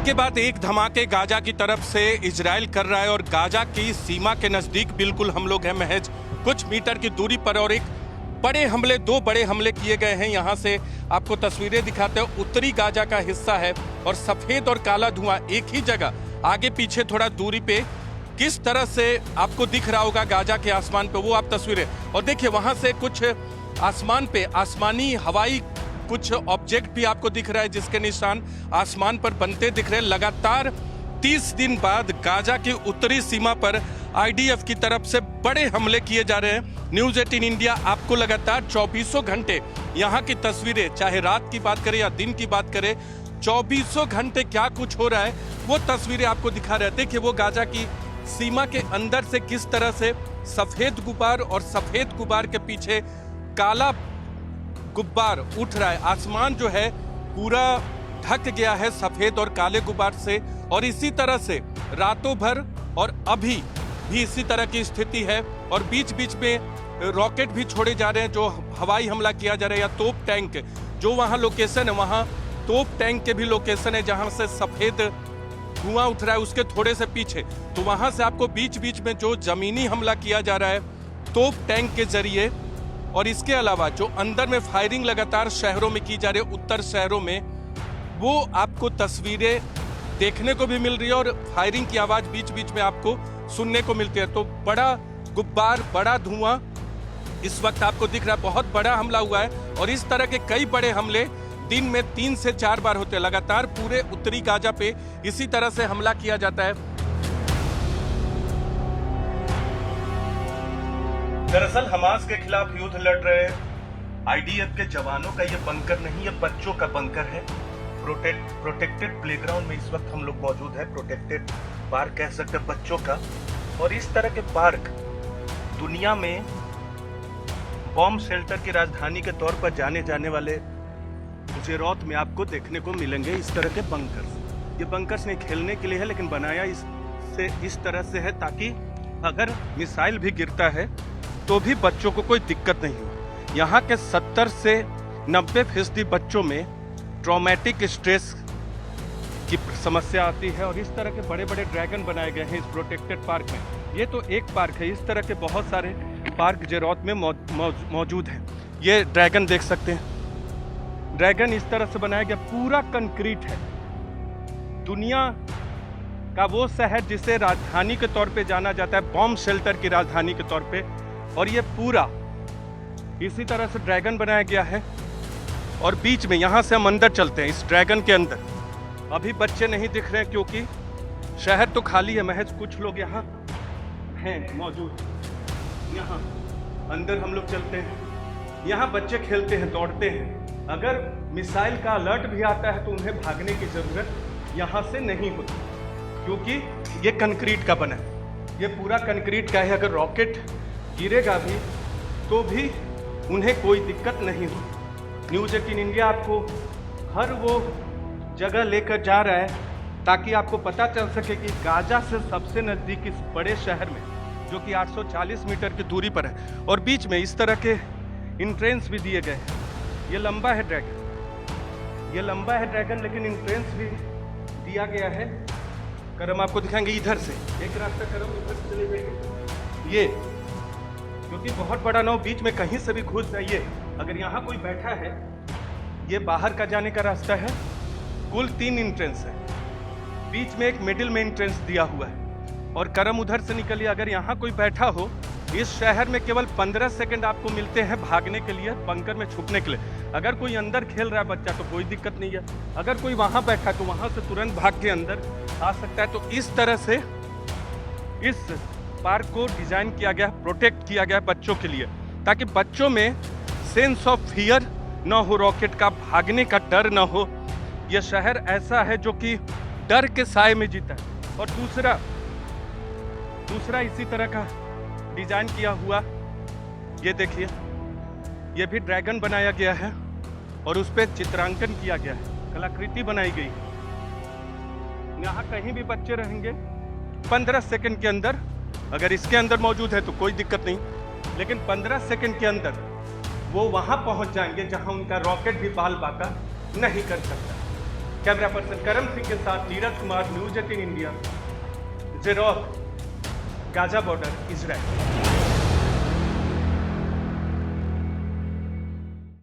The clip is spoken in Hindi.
एक के बाद एक धमाके गाजा की तरफ से इजराइल कर रहा है और गाजा की सीमा के नजदीक बिल्कुल हम लोग हैं, महज कुछ मीटर की दूरी पर। और एक दो बड़े हमले किए गए हैं। यहाँ से आपको तस्वीरें दिखाते हैं, उत्तरी गाजा का हिस्सा है और सफेद और काला धुआं एक ही जगह आगे पीछे थोड़ा दूरी पे किस तरह से आपको दिख रहा होगा गाजा के आसमान पे, वो आप तस्वीरें। और देखिए वहां से कुछ आसमान पे आसमानी हवाई कुछ ऑब्जेक्ट भी आपको दिख रहा है जिसके निशान आसमान पर बनते दिख रहे हैं। लगातार 30 दिन बाद गाजा की उत्तरी सीमा पर आईडीएफ की तरफ से बड़े हमले किए जा रहे हैं। न्यूज़ 18 इंडिया आपको लगातार 24 घंटे यहाँ की तस्वीरें, चाहे रात की बात करें या दिन की बात करें, 24 घंटे क्या कुछ हो रहा है वो तस्वीरें आपको दिखा रहे थे कि वो गाजा की सीमा के अंदर से किस तरह से सफेद गुब्बार और सफेद गुब्बार के पीछे काला गुब्बार उठ रहा है। आसमान जो है पूरा ढक गया है सफेद और काले गुब्बार से। और इसी तरह से रातों भर और अभी भी इसी तरह की स्थिति है। और बीच बीच में रॉकेट भी छोड़े जा रहे हैं, जो हवाई हमला किया जा रहा है, या तोप टैंक जो वहां लोकेशन है, वहां तोप टैंक के भी लोकेशन है जहां से सफेद धुआं उठ रहा है। उसके थोड़े से पीछे तो वहां से आपको बीच बीच में जो जमीनी हमला किया जा रहा है तोप टैंक के जरिए, और इसके अलावा जो अंदर में फायरिंग लगातार शहरों में की जा रही है, उत्तर शहरों में, वो आपको तस्वीरें देखने को भी मिल रही है और फायरिंग की आवाज बीच बीच में आपको सुनने को मिलती है। तो बड़ा गुब्बार, बड़ा धुआं इस वक्त आपको दिख रहा है। बहुत बड़ा हमला हुआ है और इस तरह के कई बड़े हमले दिन में 3 से 4 बार होते हैं। लगातार पूरे उत्तरी गाजा पे इसी तरह से हमला किया जाता है। दरअसल हमास के खिलाफ युद्ध लड़ रहे आईडीएफ के जवानों का ये बंकर नहीं, ये बच्चों का बंकर है। प्रोटेक्टेड प्लेग्राउंड में इस वक्त हम लोग मौजूद है। प्रोटेक्टेड पार्क कह सकते हैं बच्चों का। और इस तरह के पार्क दुनिया में बॉम्ब शेल्टर की राजधानी के तौर पर जाने वाले गुजरात में आपको देखने को मिलेंगे इस तरह के बंकर्स। ये बंकर्स नहीं खेलने के लिए है, लेकिन बनाया इस तरह से है ताकि अगर मिसाइल भी गिरता है तो भी बच्चों को कोई दिक्कत नहीं हो। यहाँ के 70 से 90% बच्चों में ट्रॉमेटिक स्ट्रेस की समस्या आती है। और इस तरह के बड़े बड़े ड्रैगन बनाए गए हैं इस प्रोटेक्टेड पार्क में। ये तो एक पार्क है, इस तरह के बहुत सारे पार्क गुजरात में मौजूद हैं। ये ड्रैगन देख सकते हैं, ड्रैगन इस तरह से बनाया गया, पूरा कंक्रीट है। दुनिया का वो शहर जिसे राजधानी के तौर पे जाना जाता है, बॉम्ब शेल्टर की राजधानी के तौर पे, और ये पूरा इसी तरह से ड्रैगन बनाया गया है। और बीच में यहाँ से हम अंदर चलते हैं इस ड्रैगन के अंदर। अभी बच्चे नहीं दिख रहे हैं क्योंकि शहर तो खाली है, महज कुछ लोग यहाँ हैं मौजूद। यहाँ अंदर हम लोग चलते हैं, यहाँ बच्चे खेलते हैं, दौड़ते हैं। अगर मिसाइल का अलर्ट भी आता है तो उन्हें भागने की जरूरत यहाँ से नहीं होती क्योंकि ये कंक्रीट का बना है। ये पूरा कंक्रीट का है। अगर रॉकेट गिरेगा भी तो भी उन्हें कोई दिक्कत नहीं होती। न्यूज़ 18 इंडिया आपको हर वो जगह लेकर जा रहा है ताकि आपको पता चल सके कि गाजा से सबसे नज़दीक इस बड़े शहर में, जो कि 840 मीटर की दूरी पर है, और बीच में इस तरह के इंट्रेंस भी दिए गए हैं। ये लंबा है ड्रैगन, लेकिन इंट्रेंस भी दिया गया है। करम आपको दिखाएंगे इधर से एक रास्ता, करम इधर से चले जाएंगे। ये क्योंकि बहुत बड़ा नाव बीच में कहीं से भी घुस जाइए। अगर यहाँ कोई बैठा है, ये बाहर का जाने का रास्ता है। कुल 3 इंट्रेंस है, बीच में एक मिडिल में इंट्रेंस दिया हुआ है। और करम उधर से निकलिए। अगर यहाँ कोई बैठा हो, इस शहर में केवल 15 सेकंड आपको मिलते हैं भागने के लिए, बंकर में छुपने के लिए। अगर कोई अंदर खेल रहा है बच्चा तो कोई दिक्कत नहीं है, अगर कोई वहाँ बैठा है तो वहाँ से तुरंत भाग के अंदर आ सकता है। तो इस तरह से इस पार्क को डिजाइन किया गया, प्रोटेक्ट किया गया बच्चों के लिए, ताकि बच्चों में सेंस ऑफ फियर ना हो, रॉकेट का भागने का डर ना हो। यह शहर ऐसा है जो कि डर के साए में जीता है। और दूसरा इसी तरह का डिजाइन किया हुआ, ये देखिए, ये भी ड्रैगन बनाया गया है और उस पर चित्रांकन किया गया है, कलाकृति बनाई गई। यहाँ कहीं भी बच्चे रहेंगे 15 सेकंड के अंदर। अगर इसके अंदर मौजूद है तो कोई दिक्कत नहीं, लेकिन 15 सेकंड के अंदर वो वहां पहुंच जाएंगे जहां उनका रॉकेट भी बाल बाका नहीं कर सकता। कैमरा पर्सन करम सिंह के साथ नीरज कुमार, न्यूज 18 इंडिया, जेरोक, गाजा बॉर्डर, इजराइल।